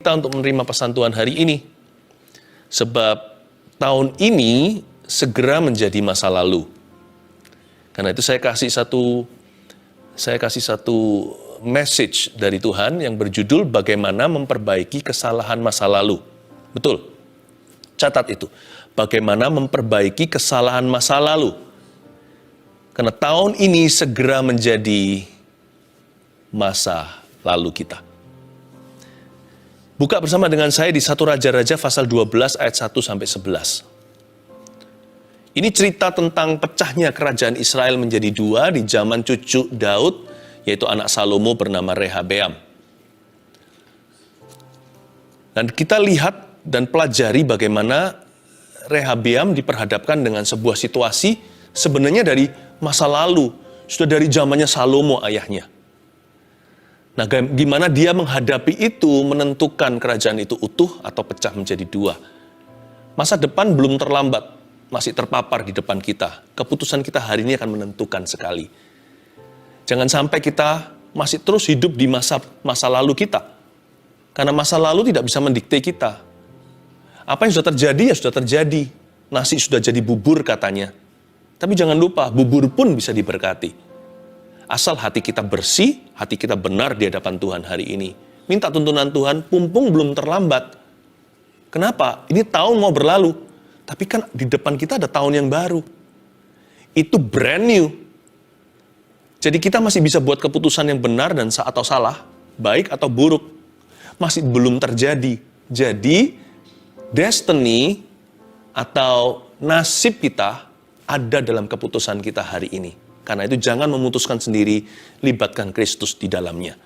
kita untuk menerima pesan Tuhan hari ini. Sebab tahun ini segera menjadi masa lalu. Karena itu saya kasih satu message dari Tuhan yang berjudul bagaimana memperbaiki kesalahan masa lalu. Betul. Catat itu. Bagaimana memperbaiki kesalahan masa lalu. Karena tahun ini segera menjadi masa lalu kita. Buka bersama dengan saya di 1 Raja-Raja pasal 12 ayat 1 sampai 11. Ini cerita tentang pecahnya kerajaan Israel menjadi dua di zaman cucu Daud, yaitu anak Salomo bernama Rehabeam. Dan kita lihat dan pelajari bagaimana Rehabeam diperhadapkan dengan sebuah situasi sebenarnya dari masa lalu, sudah dari zamannya Salomo ayahnya. Nah, gimana dia menghadapi itu, menentukan kerajaan itu utuh atau pecah menjadi dua. Masa depan belum terlambat, masih terpapar di depan kita. Keputusan kita hari ini akan menentukan sekali. Jangan sampai kita masih terus hidup di masa lalu kita. Karena masa lalu tidak bisa mendikte kita. Apa yang sudah terjadi, ya sudah terjadi. Nasi sudah jadi bubur katanya. Tapi jangan lupa, bubur pun bisa diberkati. Asal hati kita bersih, hati kita benar di hadapan Tuhan hari ini. Minta tuntunan Tuhan, pumpung belum terlambat. Kenapa? Ini tahun mau berlalu. Tapi kan di depan kita ada tahun yang baru. Itu brand new. Jadi kita masih bisa buat keputusan yang benar dan atau salah, baik atau buruk. Masih belum terjadi. Jadi, destiny atau nasib kita ada dalam keputusan kita hari ini. Karena itu jangan memutuskan sendiri, libatkan Kristus di dalamnya.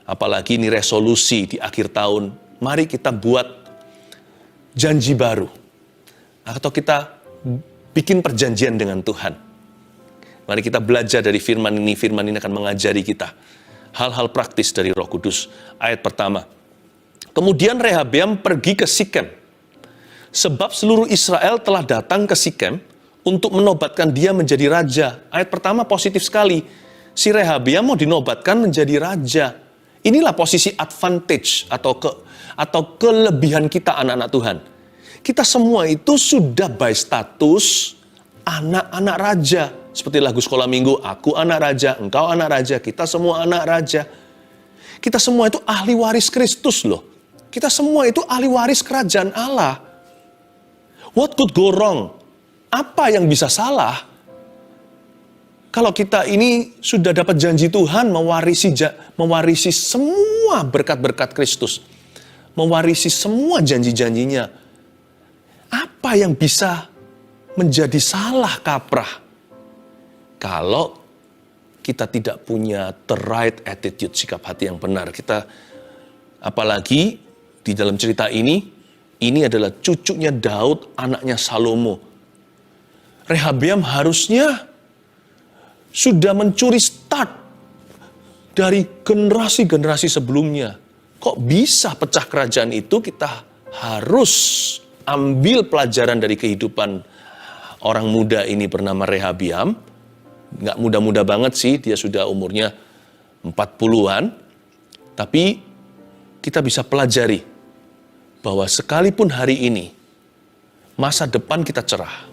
Apalagi ini resolusi di akhir tahun, mari kita buat janji baru. Atau kita bikin perjanjian dengan Tuhan. Mari kita belajar dari firman ini akan mengajari kita hal-hal praktis dari Roh Kudus. Ayat pertama. Kemudian Rehabeam pergi ke Sikem. Sebab seluruh Israel telah datang ke Sikem untuk menobatkan dia menjadi raja. Ayat pertama positif sekali. Si Rehabeam mau dinobatkan menjadi raja. Inilah posisi advantage atau kelebihan kita anak-anak Tuhan. Kita semua itu sudah by status anak-anak raja. Seperti lagu sekolah minggu, aku anak raja, engkau anak raja, kita semua anak raja. Kita semua itu ahli waris Kristus loh. Kita semua itu ahli waris kerajaan Allah. What could go wrong? Apa yang bisa salah? Kalau kita ini sudah dapat janji Tuhan mewarisi semua berkat-berkat Kristus. Mewarisi semua janji-janjinya. Apa yang bisa menjadi salah kaprah? Kalau kita tidak punya the right attitude, sikap hati yang benar. Apalagi di dalam cerita ini adalah cucunya Daud, anaknya Salomo. Rehabeam harusnya sudah mencuri start dari generasi-generasi sebelumnya. Kok bisa pecah kerajaan itu? Kita harus ambil pelajaran dari kehidupan orang muda ini bernama Rehabeam. Nggak muda-muda banget sih, dia sudah umurnya 40-an. Tapi kita bisa pelajari bahwa sekalipun hari ini masa depan kita cerah,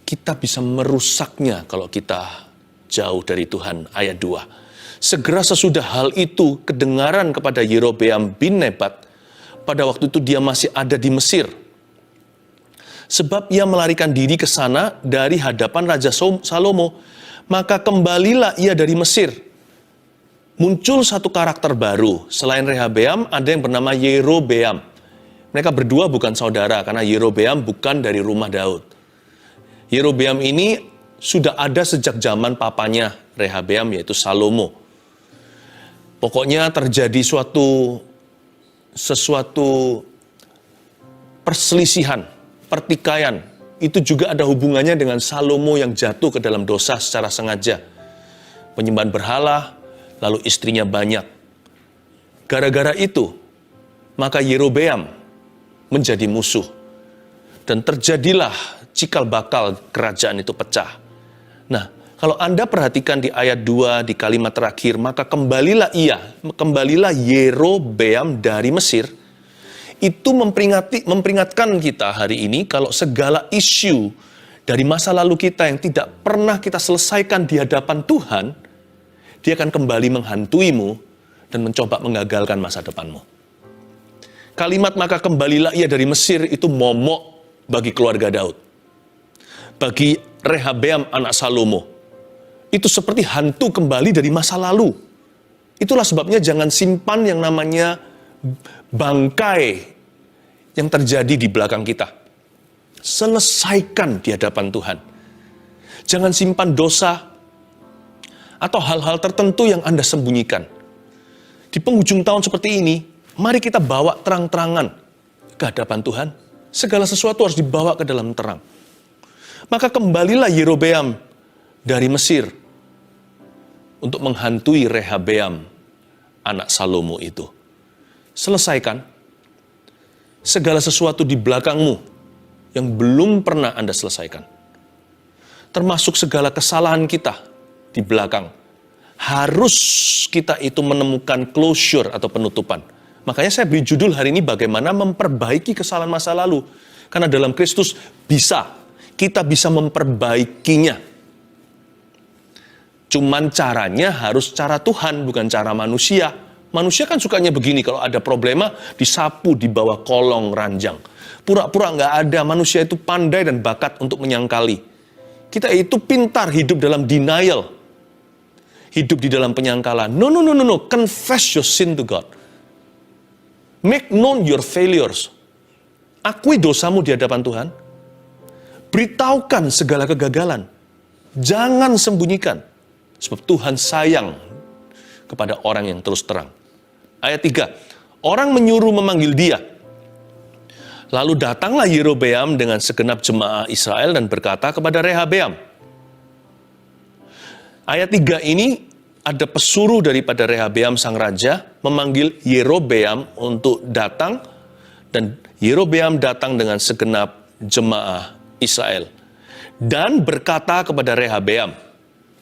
kita bisa merusaknya kalau kita jauh dari Tuhan. Ayat 2. Segera sesudah hal itu kedengaran kepada Yerobeam bin Nebat, pada waktu itu dia masih ada di Mesir. Sebab ia melarikan diri ke sana dari hadapan Raja Salomo, maka kembalilah ia dari Mesir. Muncul satu karakter baru. Selain Rehabeam, ada yang bernama Yerobeam. Mereka berdua bukan saudara, karena Yerobeam bukan dari rumah Daud. Yerobeam ini sudah ada sejak zaman papanya Rehabeam, yaitu Salomo. Pokoknya terjadi sesuatu perselisihan, pertikaian. Itu juga ada hubungannya dengan Salomo yang jatuh ke dalam dosa secara sengaja. Penyembahan berhala, lalu istrinya banyak. Gara-gara itu, maka Yerobeam menjadi musuh. Dan terjadilah cikal bakal kerajaan itu pecah. Nah, Kalau Anda perhatikan di ayat 2 di kalimat terakhir, maka kembalilah Yerobeam dari Mesir. Itu memperingatkan kita hari ini kalau segala isu dari masa lalu kita yang tidak pernah kita selesaikan di hadapan Tuhan, dia akan kembali menghantuimu dan mencoba menggagalkan masa depanmu. Kalimat maka kembalilah ia dari Mesir itu momok bagi keluarga Daud. Bagi Rehabeam anak Salomo. Itu seperti hantu kembali dari masa lalu. Itulah sebabnya jangan simpan yang namanya bangkai yang terjadi di belakang kita. Selesaikan di hadapan Tuhan. Jangan simpan dosa atau hal-hal tertentu yang Anda sembunyikan. Di penghujung tahun seperti ini, mari kita bawa terang-terangan ke hadapan Tuhan. Segala sesuatu harus dibawa ke dalam terang. Maka kembalilah Yerobeam dari Mesir untuk menghantui Rehabeam anak Salomo itu. Selesaikan segala sesuatu di belakangmu yang belum pernah Anda selesaikan. Termasuk segala kesalahan kita di belakang. Harus kita itu menemukan closure atau penutupan. Makanya saya beri judul hari ini bagaimana memperbaiki kesalahan masa lalu. Karena dalam Kristus kita bisa memperbaikinya. Cuman caranya harus cara Tuhan, bukan cara manusia. Manusia kan sukanya begini, kalau ada problema, disapu di bawah kolong ranjang. Pura-pura nggak ada, manusia itu pandai dan bakat untuk menyangkali. Kita itu pintar hidup dalam denial. Hidup di dalam penyangkalan. No. Confess your sin to God. Make known your failures. Akui dosamu di hadapan Tuhan. Beritahukan segala kegagalan. Jangan sembunyikan. Sebab Tuhan sayang kepada orang yang terus terang. Ayat 3. Orang menyuruh memanggil dia. Lalu datanglah Yerobeam dengan segenap jemaah Israel dan berkata kepada Rehabeam. Ayat 3 ini ada pesuruh daripada Rehabeam sang raja memanggil Yerobeam untuk datang. Dan Yerobeam datang dengan segenap jemaah Israel. Dan berkata kepada Rehabeam.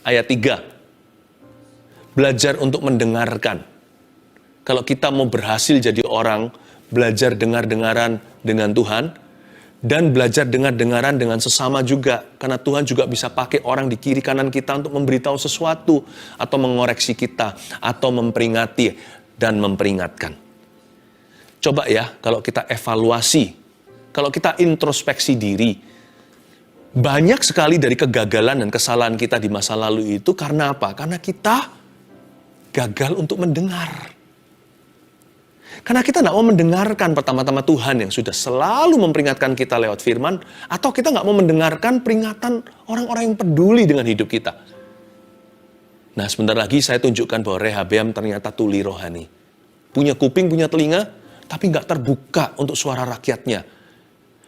Ayat 3. Belajar untuk mendengarkan. Kalau kita mau berhasil jadi orang, belajar dengar-dengaran dengan Tuhan, dan belajar dengar-dengaran dengan sesama juga. Karena Tuhan juga bisa pakai orang di kiri kanan kita untuk memberitahu sesuatu, atau mengoreksi kita, atau memperingati dan memperingatkan. Coba ya, kalau kita evaluasi, kalau kita introspeksi diri, banyak sekali dari kegagalan dan kesalahan kita di masa lalu itu karena apa? Karena kita gagal untuk mendengar. Karena kita nggak mau mendengarkan pertama-tama Tuhan yang sudah selalu memperingatkan kita lewat firman, atau kita nggak mau mendengarkan peringatan orang-orang yang peduli dengan hidup kita. Nah, sebentar lagi saya tunjukkan bahwa Rehabeam ternyata tuli rohani. Punya kuping, punya telinga, tapi nggak terbuka untuk suara rakyatnya.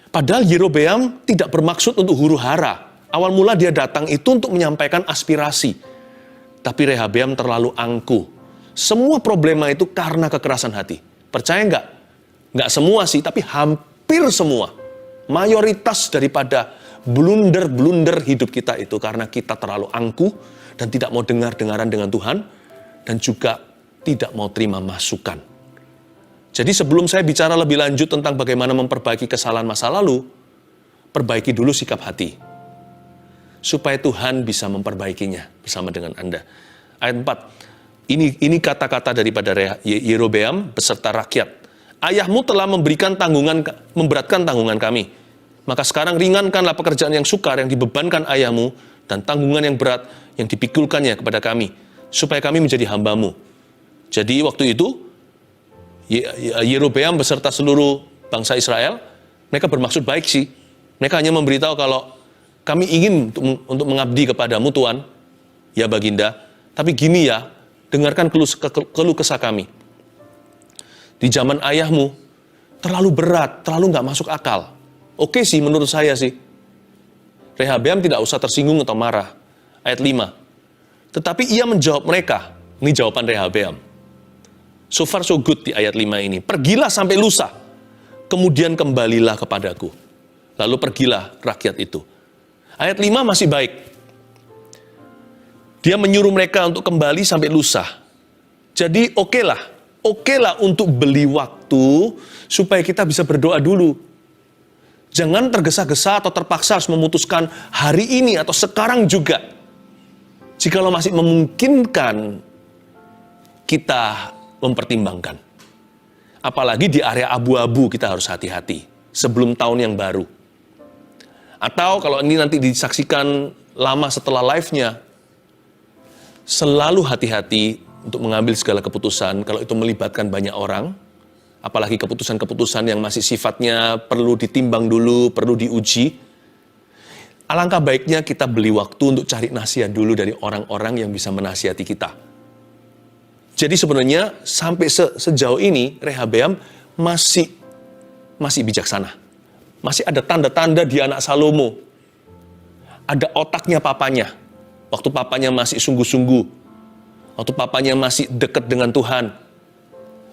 Padahal Yerobeam tidak bermaksud untuk huru-hara. Awal mula dia datang itu untuk menyampaikan aspirasi. Tapi Rehabeam terlalu angkuh. Semua problema itu karena kekerasan hati. Percaya nggak? Nggak semua sih, tapi hampir semua. Mayoritas daripada blunder-blunder hidup kita itu karena kita terlalu angkuh dan tidak mau dengar-dengaran dengan Tuhan dan juga tidak mau terima masukan. Jadi sebelum saya bicara lebih lanjut tentang bagaimana memperbaiki kesalahan masa lalu, perbaiki dulu sikap hati. Supaya Tuhan bisa memperbaikinya bersama dengan Anda. Ayat 4. Ini kata-kata daripada Yerobeam beserta rakyat. Ayahmu telah memberatkan tanggungan kami. Maka sekarang ringankanlah pekerjaan yang sukar yang dibebankan ayahmu dan tanggungan yang berat yang dipikulkannya kepada kami, supaya kami menjadi hambamu. Jadi waktu itu Yerobeam beserta seluruh bangsa Israel, mereka bermaksud baik sih. Mereka hanya memberitahu kalau kami ingin untuk mengabdi kepadamu Tuhan, ya Baginda, tapi gini ya, dengarkan keluh kesah kami. Di zaman ayahmu, terlalu berat, terlalu nggak masuk akal. Oke sih, menurut saya sih. Rehabeam tidak usah tersinggung atau marah. Ayat 5. Tetapi ia menjawab mereka, ini jawaban Rehabeam. So far so good di ayat 5 ini. Pergilah sampai lusa, kemudian kembalilah kepadaku. Lalu pergilah rakyat itu. Ayat 5 masih baik. Dia menyuruh mereka untuk kembali sampai lusa. Jadi oke lah untuk beli waktu supaya kita bisa berdoa dulu. Jangan tergesa-gesa atau terpaksa harus memutuskan hari ini atau sekarang juga. Jikalau masih memungkinkan, kita mempertimbangkan. Apalagi di area abu-abu kita harus hati-hati sebelum tahun yang baru. Atau kalau ini nanti disaksikan lama setelah live-nya, selalu hati-hati untuk mengambil segala keputusan kalau itu melibatkan banyak orang. Apalagi keputusan-keputusan yang masih sifatnya perlu ditimbang dulu, perlu diuji. Alangkah baiknya kita beli waktu untuk cari nasihat dulu dari orang-orang yang bisa menasihati kita. Jadi sebenarnya sampai sejauh ini Rehabeam masih bijaksana. Masih ada tanda-tanda dia anak Salomo. Ada otaknya papanya. Waktu papanya masih sungguh-sungguh. Waktu papanya masih dekat dengan Tuhan.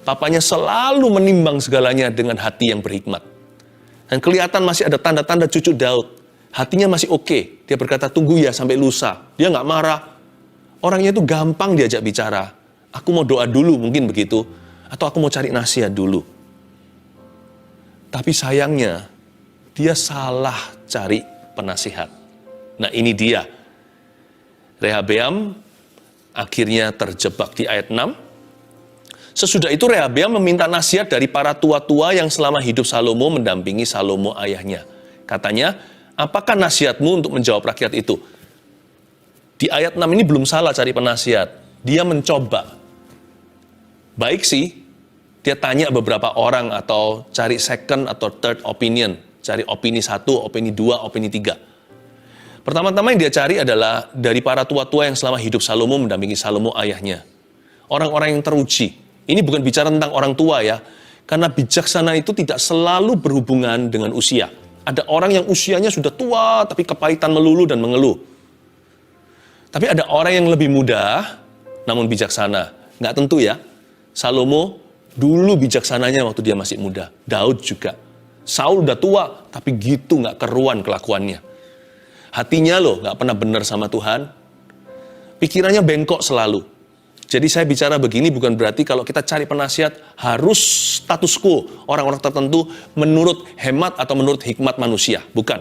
Papanya selalu menimbang segalanya dengan hati yang berhikmat. Dan kelihatan masih ada tanda-tanda cucu Daud. Hatinya masih oke. Dia berkata, tunggu ya sampai lusa. Dia nggak marah. Orangnya itu gampang diajak bicara. Aku mau doa dulu, mungkin begitu. Atau aku mau cari nasihat dulu. Tapi sayangnya, dia salah cari penasihat. Nah ini dia. Rehabeam akhirnya terjebak di ayat 6. Sesudah itu Rehabeam meminta nasihat dari para tua-tua yang selama hidup Salomo mendampingi Salomo ayahnya. Katanya, apakah nasihatmu untuk menjawab rakyat itu? Di ayat 6 ini belum salah cari penasihat. Dia mencoba. Baik sih, dia tanya beberapa orang atau cari second atau third opinion. Cari opini 1, opini 2, opini 3. Pertama-tama yang dia cari adalah dari para tua-tua yang selama hidup Salomo mendampingi Salomo ayahnya. Orang-orang yang teruji. Ini bukan bicara tentang orang tua ya, karena bijaksana itu tidak selalu berhubungan dengan usia. Ada orang yang usianya sudah tua, tapi kepahitan melulu dan mengeluh. Tapi ada orang yang lebih muda, namun bijaksana. Nggak tentu ya, Salomo dulu bijaksananya waktu dia masih muda. Daud juga. Saul udah tua, tapi gitu nggak keruan kelakuannya. Hatinya loh nggak pernah benar sama Tuhan. Pikirannya bengkok selalu. Jadi saya bicara begini bukan berarti kalau kita cari penasihat harus status quo orang-orang tertentu menurut hemat atau menurut hikmat manusia. Bukan.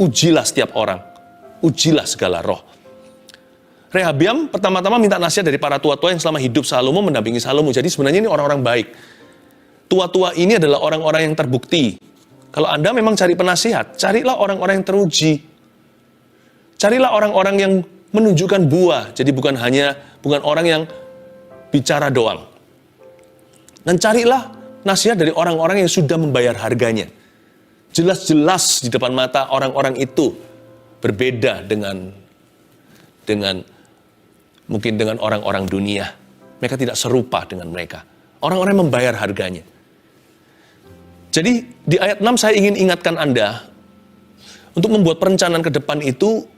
Ujilah setiap orang. Ujilah segala roh. Rehabeam pertama-tama minta nasihat dari para tua-tua yang selama hidup Salomo mendampingi Salomo. Jadi sebenarnya ini orang-orang baik. Tua-tua ini adalah orang-orang yang terbukti. Kalau Anda memang cari penasihat, carilah orang-orang yang teruji. Carilah orang-orang yang menunjukkan buah. Jadi bukan orang yang bicara doang. Dan carilah nasihat dari orang-orang yang sudah membayar harganya. Jelas-jelas di depan mata orang-orang itu berbeda dengan mungkin dengan orang-orang dunia. Mereka tidak serupa dengan mereka. Orang-orang yang membayar harganya. Jadi di ayat 6 saya ingin ingatkan Anda untuk membuat perencanaan ke depan itu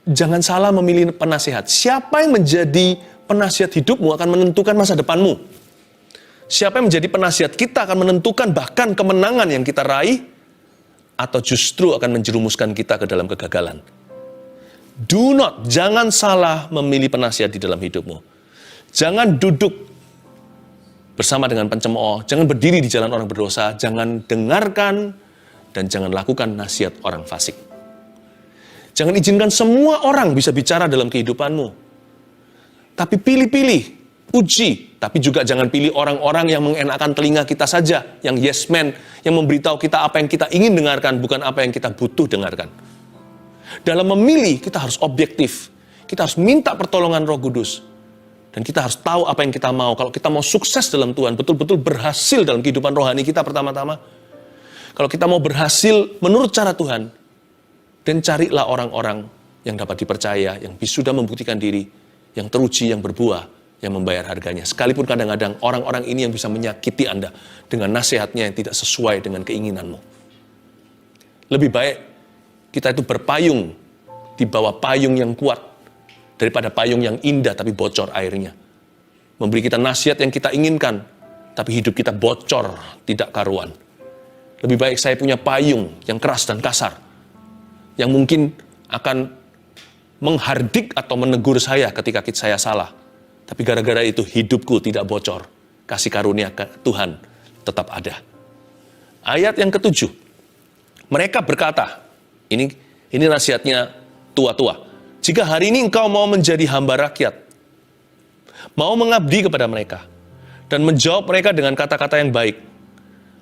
jangan salah memilih penasihat. Siapa yang menjadi penasihat hidupmu akan menentukan masa depanmu. Siapa yang menjadi penasihat kita akan menentukan bahkan kemenangan yang kita raih atau justru akan menjerumuskan kita ke dalam kegagalan. Jangan salah memilih penasihat di dalam hidupmu. Jangan duduk bersama dengan pencemooh, jangan berdiri di jalan orang berdosa, jangan dengarkan dan jangan lakukan nasihat orang fasik. Jangan izinkan semua orang bisa bicara dalam kehidupanmu. Tapi pilih-pilih, uji. Tapi juga jangan pilih orang-orang yang mengenakan telinga kita saja, yang yes man, yang memberitahu kita apa yang kita ingin dengarkan, bukan apa yang kita butuh dengarkan. Dalam memilih, kita harus objektif. Kita harus minta pertolongan Roh Kudus. Dan kita harus tahu apa yang kita mau. Kalau kita mau sukses dalam Tuhan, betul-betul berhasil dalam kehidupan rohani kita pertama-tama. Kalau kita mau berhasil menurut cara Tuhan, dan carilah orang-orang yang dapat dipercaya, yang sudah membuktikan diri, yang teruji, yang berbuah, yang membayar harganya. Sekalipun kadang-kadang orang-orang ini yang bisa menyakiti Anda dengan nasihatnya yang tidak sesuai dengan keinginanmu. Lebih baik kita itu berpayung di bawah payung yang kuat daripada payung yang indah tapi bocor airnya. Memberi kita nasihat yang kita inginkan, tapi hidup kita bocor, tidak karuan. Lebih baik saya punya payung yang keras dan kasar, yang mungkin akan menghardik atau menegur saya ketika saya salah. Tapi gara-gara itu hidupku tidak bocor. Kasih karunia Tuhan tetap ada. Ayat yang ketujuh. Mereka berkata, ini nasihatnya tua-tua. Jika hari ini engkau mau menjadi hamba rakyat, mau mengabdi kepada mereka, dan menjawab mereka dengan kata-kata yang baik,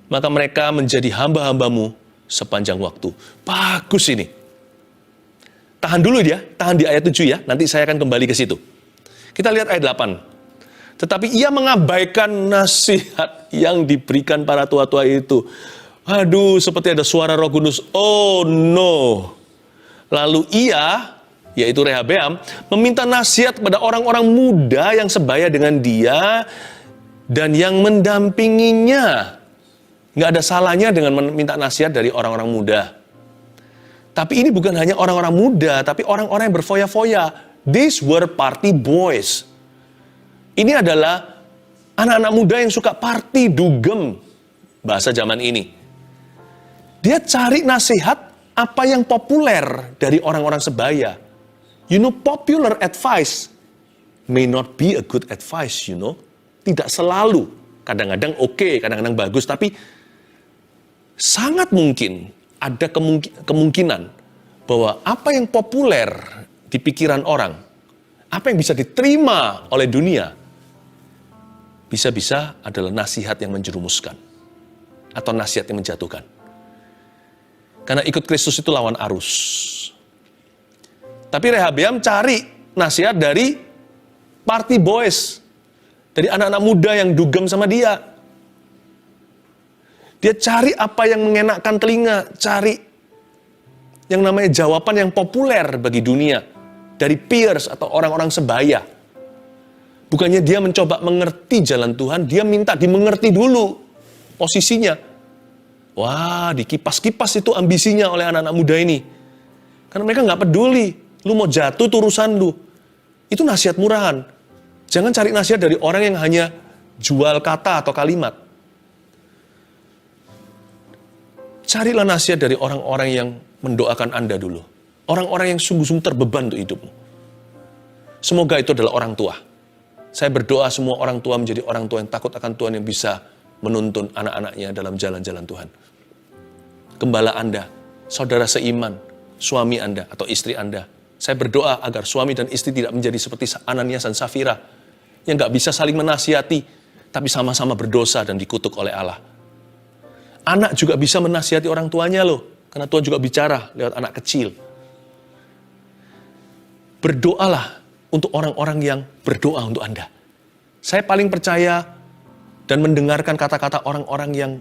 maka mereka menjadi hamba-hambamu sepanjang waktu. Bagus ini. Tahan dulu dia, tahan di ayat 7 ya, nanti saya akan kembali ke situ. Kita lihat ayat 8. Tetapi ia mengabaikan nasihat yang diberikan para tua-tua itu. Aduh, seperti ada suara Roh Kudus. Oh no. Lalu ia, yaitu Rehabeam, meminta nasihat kepada orang-orang muda yang sebaya dengan dia dan yang mendampinginya. Nggak ada salahnya dengan meminta nasihat dari orang-orang muda. Tapi ini bukan hanya orang-orang muda, tapi orang-orang yang berfoya-foya. These were party boys. Ini adalah anak-anak muda yang suka party, dugem, bahasa zaman ini. Dia cari nasihat apa yang populer dari orang-orang sebaya. You know, popular advice may not be a good advice, you know. Tidak selalu. Kadang-kadang oke, kadang-kadang bagus. Tapi sangat mungkin ada kemungkinan bahwa apa yang populer di pikiran orang, apa yang bisa diterima oleh dunia, bisa-bisa adalah nasihat yang menjerumuskan. Atau nasihat yang menjatuhkan. Karena ikut Kristus itu lawan arus. Tapi Rehabeam cari nasihat dari party boys. Dari anak-anak muda yang dugem sama dia. Dia cari apa yang mengenakkan telinga. Cari yang namanya jawaban yang populer bagi dunia. Dari peers atau orang-orang sebaya. Bukannya dia mencoba mengerti jalan Tuhan, dia minta dimengerti dulu posisinya. Wah, dikipas-kipas itu ambisinya oleh anak-anak muda ini. Karena mereka nggak peduli. Lu mau jatuh, itu urusan lu. Itu nasihat murahan. Jangan cari nasihat dari orang yang hanya jual kata atau kalimat. Carilah nasihat dari orang-orang yang mendoakan Anda dulu. Orang-orang yang sungguh-sungguh terbeban untuk hidupmu. Semoga itu adalah orang tua. Saya berdoa semua orang tua menjadi orang tua yang takut akan Tuhan, yang bisa menuntun anak-anaknya dalam jalan-jalan Tuhan. Gembala Anda, saudara seiman, suami Anda atau istri Anda. Saya berdoa agar suami dan istri tidak menjadi seperti Ananias dan Safira, yang gak bisa saling menasihati, tapi sama-sama berdosa dan dikutuk oleh Allah. Anak juga bisa menasihati orang tuanya loh, karena Tuhan juga bicara lewat anak kecil. Berdoalah untuk orang-orang yang berdoa untuk Anda. Saya paling percaya dan mendengarkan kata-kata orang-orang yang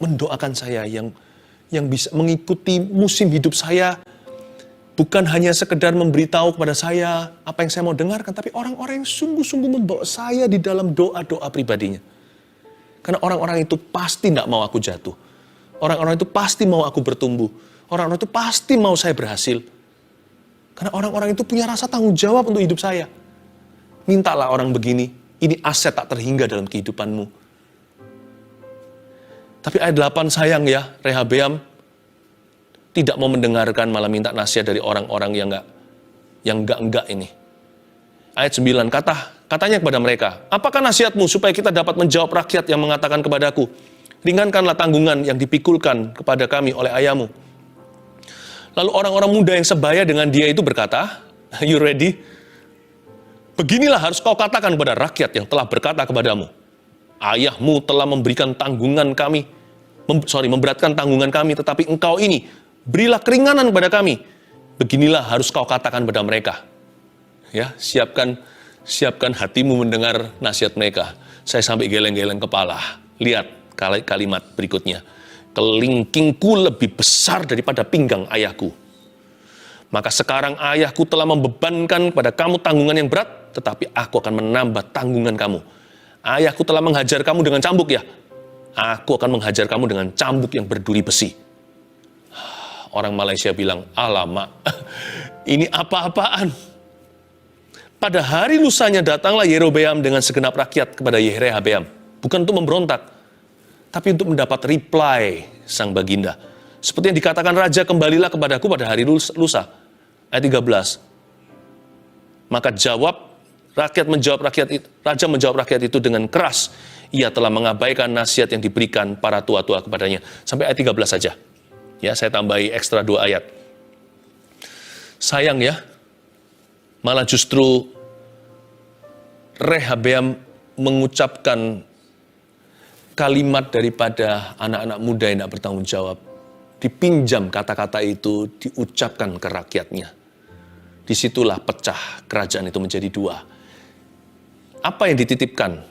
mendoakan saya, yang bisa mengikuti musim hidup saya, bukan hanya sekedar memberitahu kepada saya apa yang saya mau dengarkan, tapi orang-orang yang sungguh-sungguh membawa saya di dalam doa-doa pribadinya. Karena orang-orang itu pasti tidak mau aku jatuh. Orang-orang itu pasti mau aku bertumbuh. Orang-orang itu pasti mau saya berhasil. Karena orang-orang itu punya rasa tanggung jawab untuk hidup saya. Mintalah orang begini, ini aset tak terhingga dalam kehidupanmu. Tapi ayat 8 sayang ya, Rehabeam tidak mau mendengarkan, malah minta nasihat dari orang-orang yang enggak ini. Ayat 9, katanya kepada mereka, apakah nasihatmu supaya kita dapat menjawab rakyat yang mengatakan kepadaku, ringankanlah tanggungan yang dipikulkan kepada kami oleh ayahmu. Lalu orang-orang muda yang sebaya dengan dia itu berkata, you ready? Beginilah harus kau katakan kepada rakyat yang telah berkata kepadamu, ayahmu telah memberikan tanggungan kami, memberatkan tanggungan kami, tetapi engkau ini, berilah keringanan kepada kami. Beginilah harus kau katakan kepada mereka. Ya, siapkan hatimu mendengar nasihat mereka. Saya sampai geleng-geleng kepala. Lihat kalimat berikutnya. Kelingkingku lebih besar daripada pinggang ayahku. Maka sekarang ayahku telah membebankan kepada kamu tanggungan yang berat, tetapi aku akan menambah tanggungan kamu. Ayahku telah menghajar kamu dengan cambuk ya. Aku akan menghajar kamu dengan cambuk yang berduri besi. Orang Malaysia bilang, alamak, ini apa-apaan. Pada hari lusanya datanglah Yerobeam dengan segenap rakyat kepada Rehabeam. Bukan untuk memberontak, tapi untuk mendapat reply sang baginda. Seperti yang dikatakan raja, kembalilah kepadaku pada hari lusa. Ayat 13. Maka raja menjawab rakyat itu dengan keras. Ia telah mengabaikan nasihat yang diberikan para tua-tua kepadanya. Sampai ayat 13 saja. Ya, saya tambahi ekstra 2 ayat. Sayang ya, malah justru Rehabeam mengucapkan kalimat daripada anak-anak muda yang tidak bertanggung jawab. Dipinjam kata-kata itu, diucapkan ke rakyatnya. Disitulah pecah kerajaan itu menjadi 2. Apa yang dititipkan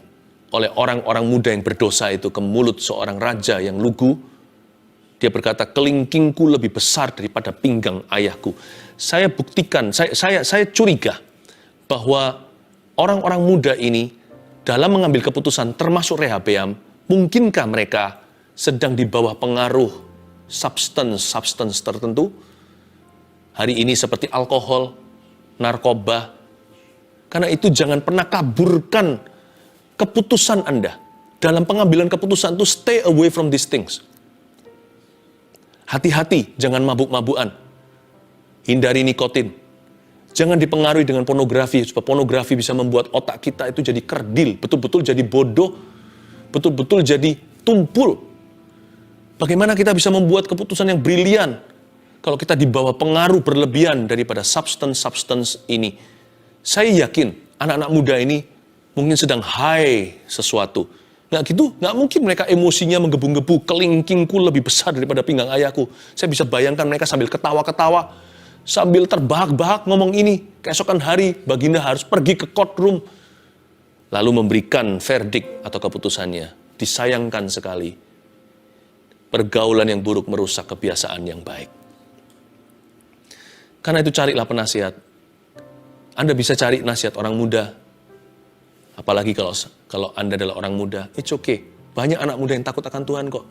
oleh orang-orang muda yang berdosa itu ke mulut seorang raja yang lugu? Dia berkata, kelingkingku lebih besar daripada pinggang ayahku. Saya buktikan, saya curiga bahwa orang-orang muda ini dalam mengambil keputusan termasuk Rehabeam, mungkinkah mereka sedang di bawah pengaruh substance tertentu? Hari ini seperti alkohol, narkoba. Karena itu jangan pernah kaburkan keputusan Anda. Dalam pengambilan keputusan itu stay away from these things. Hati-hati, jangan mabuk-mabukan. Hindari nikotin. Jangan dipengaruhi dengan pornografi, supaya pornografi bisa membuat otak kita itu jadi kerdil, betul-betul jadi bodoh, betul-betul jadi tumpul. Bagaimana kita bisa membuat keputusan yang brilian kalau kita dibawa pengaruh berlebihan daripada substance ini? Saya yakin anak-anak muda ini mungkin sedang high sesuatu. Nggak gitu, nggak mungkin mereka emosinya menggebu-gebu, kelingkingku lebih besar daripada pinggang ayahku. Saya bisa bayangkan mereka sambil ketawa-ketawa, sambil terbahak-bahak ngomong ini. Keesokan hari, Baginda harus pergi ke courtroom, lalu memberikan verdict atau keputusannya. Disayangkan sekali, pergaulan yang buruk merusak kebiasaan yang baik. Karena itu carilah penasihat. Anda bisa cari nasihat orang muda. Apalagi kalau Anda adalah orang muda, it's okay. Banyak anak muda yang takut akan Tuhan kok.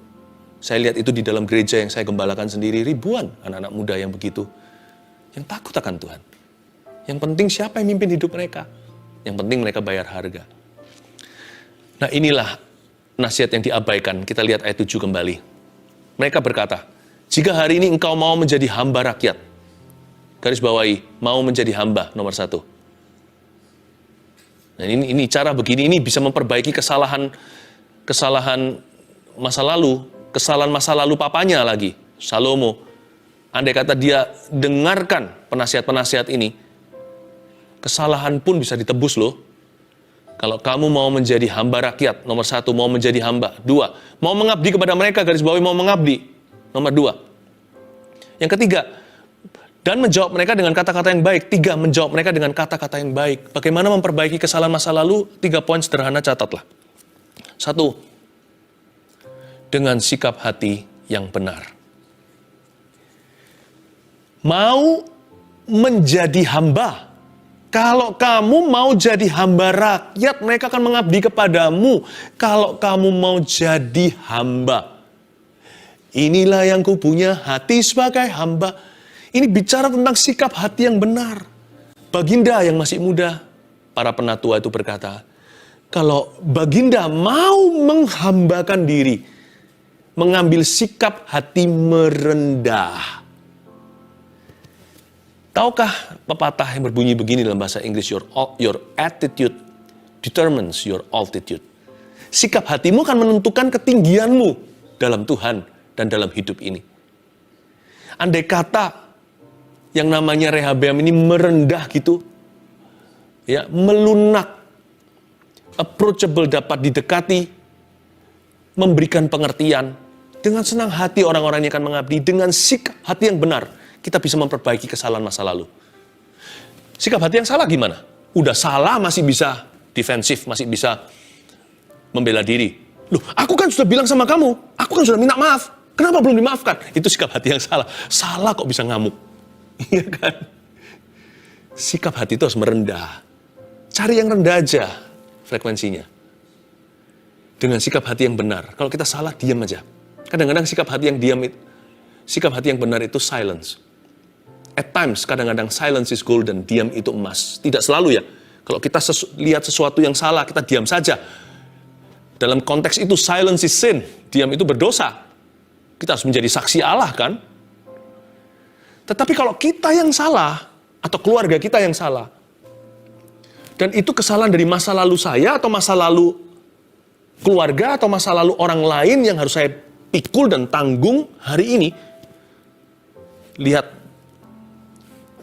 Saya lihat itu di dalam gereja yang saya gembalakan sendiri, ribuan anak-anak muda yang begitu. Yang takut akan Tuhan. Yang penting siapa yang mimpin hidup mereka. Yang penting mereka bayar harga. Nah inilah nasihat yang diabaikan. Kita lihat ayat 7 kembali. Mereka berkata, jika hari ini engkau mau menjadi hamba rakyat. Garis bawahi, mau menjadi hamba, nomor 1. Nah ini cara begini, ini bisa memperbaiki kesalahan masa lalu, kesalahan masa lalu papanya lagi, Salomo. Andai kata dia dengarkan penasihat-penasihat ini, kesalahan pun bisa ditebus loh. Kalau kamu mau menjadi hamba rakyat, nomor 1, mau menjadi hamba. 2, mau mengabdi kepada mereka, garis bawahi mau mengabdi. Nomor 2. Yang ketiga, dan menjawab mereka dengan kata-kata yang baik. 3, menjawab mereka dengan kata-kata yang baik. Bagaimana memperbaiki kesalahan masa lalu? 3 poin sederhana, catatlah. 1, dengan sikap hati yang benar. Mau menjadi hamba. Kalau kamu mau jadi hamba rakyat, mereka akan mengabdi kepadamu. Kalau kamu mau jadi hamba. Inilah yang kupunya, hati sebagai hamba. Ini bicara tentang sikap hati yang benar. Baginda yang masih muda, para penatua itu berkata, kalau Baginda mau menghambakan diri, mengambil sikap hati merendah. Tahukah pepatah yang berbunyi begini dalam bahasa Inggris, your attitude determines your altitude. Sikap hatimu akan menentukan ketinggianmu dalam Tuhan dan dalam hidup ini. Andai kata yang namanya Rehabeam ini merendah gitu, ya, melunak, approachable, dapat didekati, memberikan pengertian, dengan senang hati orang-orang yang akan mengabdi, dengan sikap hati yang benar, kita bisa memperbaiki kesalahan masa lalu. Sikap hati yang salah gimana? Udah salah masih bisa defensif, masih bisa membela diri. Loh, aku kan sudah bilang sama kamu, aku kan sudah minta maaf, kenapa belum dimaafkan? Itu sikap hati yang salah. Salah kok bisa ngamuk. Iya kan? Sikap hati itu harus merendah. Cari yang rendah aja frekuensinya. Dengan sikap hati yang benar. Kalau kita salah, diam aja. Kadang-kadang sikap hati yang benar itu silence. At times, kadang-kadang silence is golden. Diam itu emas. Tidak selalu ya. Kalau kita lihat sesuatu yang salah, kita diam saja. Dalam konteks itu, silence is sin. Diam itu berdosa. Kita harus menjadi saksi Allah kan? Tetapi kalau kita yang salah, atau keluarga kita yang salah, Dan itu kesalahan dari masa lalu saya atau masa lalu keluarga atau masa lalu orang lain yang harus saya pikul dan tanggung hari ini. Lihat,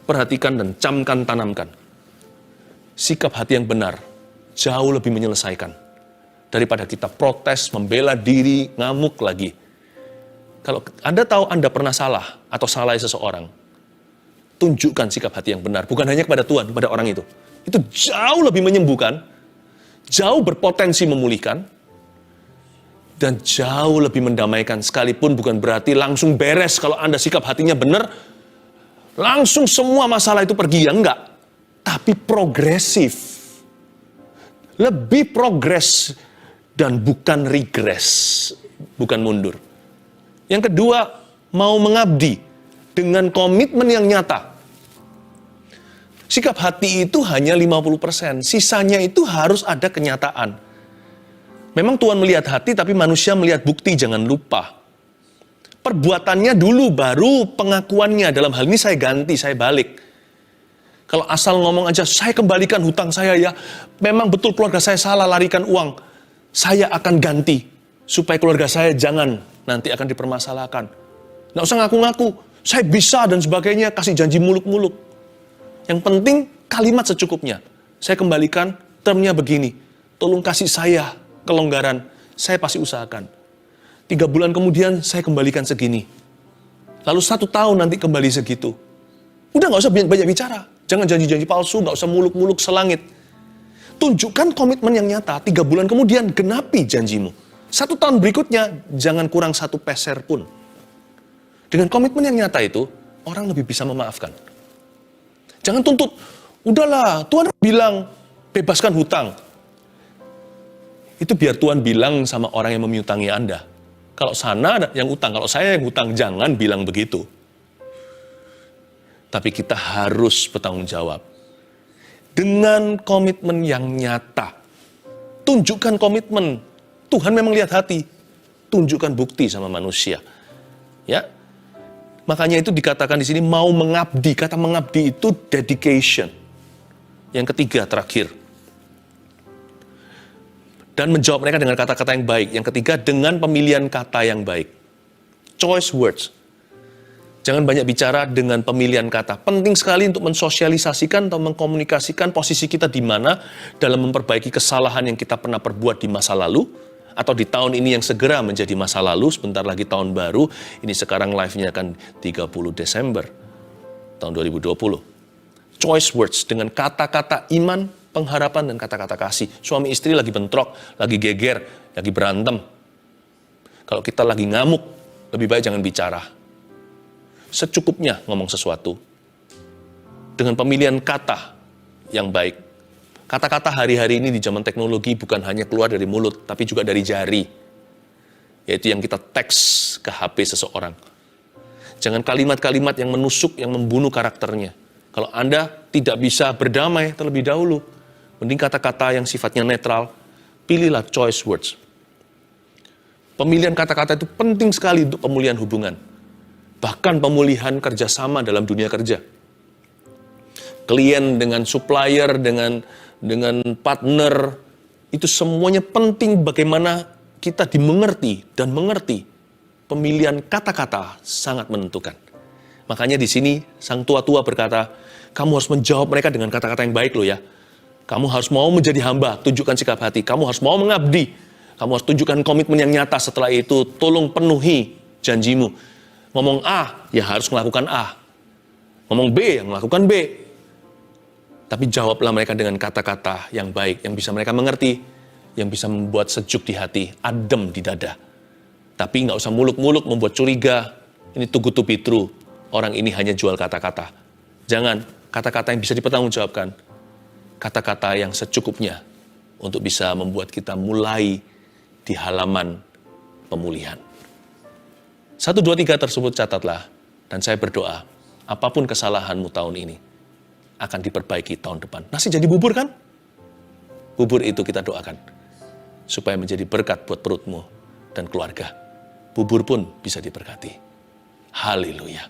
perhatikan dan camkan, tanamkan. Sikap hati yang benar jauh lebih menyelesaikan daripada kita protes, membela diri, ngamuk lagi. Kalau Anda tahu Anda pernah salah atau salahi seseorang, tunjukkan sikap hati yang benar. Bukan hanya kepada Tuhan, kepada orang itu. Itu jauh lebih menyembuhkan, jauh berpotensi memulihkan, dan jauh lebih mendamaikan. Sekalipun bukan berarti langsung beres kalau Anda sikap hatinya benar, langsung semua masalah itu pergi, ya enggak. Tapi progresif. Lebih progres dan bukan regres, bukan mundur. Yang kedua, mau mengabdi dengan komitmen yang nyata. Sikap hati itu hanya 50%, sisanya itu harus ada kenyataan. Memang Tuhan melihat hati, tapi manusia melihat bukti, jangan lupa. Perbuatannya dulu, baru pengakuannya. Dalam hal ini saya ganti, saya balik. Kalau asal ngomong aja, saya kembalikan hutang saya ya. Memang betul keluarga saya salah larikan uang. Saya akan ganti. Supaya keluarga saya jangan nanti akan dipermasalahkan. Nggak usah ngaku-ngaku. Saya bisa dan sebagainya. Kasih janji muluk-muluk. Yang penting kalimat secukupnya. Saya kembalikan, termnya begini. Tolong kasih saya kelonggaran. Saya pasti usahakan. 3 bulan kemudian saya kembalikan segini. Lalu 1 tahun nanti kembali segitu. Udah nggak usah banyak bicara. Jangan janji-janji palsu, nggak usah muluk-muluk selangit. Tunjukkan komitmen yang nyata. 3 bulan kemudian genapi janjimu. 1 tahun berikutnya jangan kurang 1 peser pun. Dengan komitmen yang nyata itu, orang lebih bisa memaafkan. Jangan tuntut, udahlah Tuhan bilang bebaskan hutang. Itu biar Tuhan bilang sama orang yang memiutangi Anda. Kalau sana ada yang utang, kalau saya yang hutang, jangan bilang begitu. Tapi kita harus bertanggung jawab. Dengan komitmen yang nyata. Tunjukkan komitmen. Tuhan memang lihat hati. Tunjukkan bukti sama manusia. Ya. Makanya itu dikatakan di sini mau mengabdi. Kata mengabdi itu dedication. Yang ketiga, terakhir. Dan menjawab mereka dengan kata-kata yang baik. Yang ketiga, dengan pemilihan kata yang baik. Choice words. Jangan banyak bicara dengan pemilihan kata. Penting sekali untuk mensosialisasikan atau mengkomunikasikan posisi kita di mana dalam memperbaiki kesalahan yang kita pernah perbuat di masa lalu, atau di tahun ini yang segera menjadi masa lalu, sebentar lagi tahun baru, ini sekarang live-nya akan 30 Desember tahun 2020. Choice words dengan kata-kata iman, pengharapan, dan kata-kata kasih. Suami istri lagi bentrok, lagi geger, lagi berantem. Kalau kita lagi ngamuk, lebih baik jangan bicara. Secukupnya ngomong sesuatu. Dengan pemilihan kata yang baik. Kata-kata hari-hari ini di zaman teknologi bukan hanya keluar dari mulut, tapi juga dari jari. Yaitu yang kita teks ke HP seseorang. Jangan kalimat-kalimat yang menusuk, yang membunuh karakternya. Kalau Anda tidak bisa berdamai terlebih dahulu, mending kata-kata yang sifatnya netral, pilihlah choice words. Pemilihan kata-kata itu penting sekali untuk pemulihan hubungan. Bahkan pemulihan kerjasama dalam dunia kerja. Klien dengan supplier, dengan partner, itu semuanya penting bagaimana kita dimengerti dan mengerti. Pemilihan kata-kata sangat menentukan. Makanya di sini sang tua-tua berkata, kamu harus menjawab mereka dengan kata-kata yang baik loh ya. Kamu harus mau menjadi hamba, tunjukkan sikap hati. Kamu harus mau mengabdi. Kamu harus tunjukkan komitmen yang nyata. Setelah itu, tolong penuhi janjimu. Ngomong A, ya harus melakukan A. Ngomong B, yang melakukan B. Tapi jawablah mereka dengan kata-kata yang baik, yang bisa mereka mengerti, yang bisa membuat sejuk di hati, adem di dada. Tapi nggak usah muluk-muluk membuat curiga. Ini too good to be true. Orang ini hanya jual kata-kata. Jangan, kata-kata yang bisa dipertanggungjawabkan. Kata-kata yang secukupnya untuk bisa membuat kita mulai di halaman pemulihan. 1, 2, 3 tersebut catatlah. Dan saya berdoa, apapun kesalahanmu tahun ini, akan diperbaiki tahun depan. Nasi jadi bubur kan? Bubur itu kita doakan. Supaya menjadi berkat buat perutmu dan keluarga. Bubur pun bisa diberkati. Haleluya.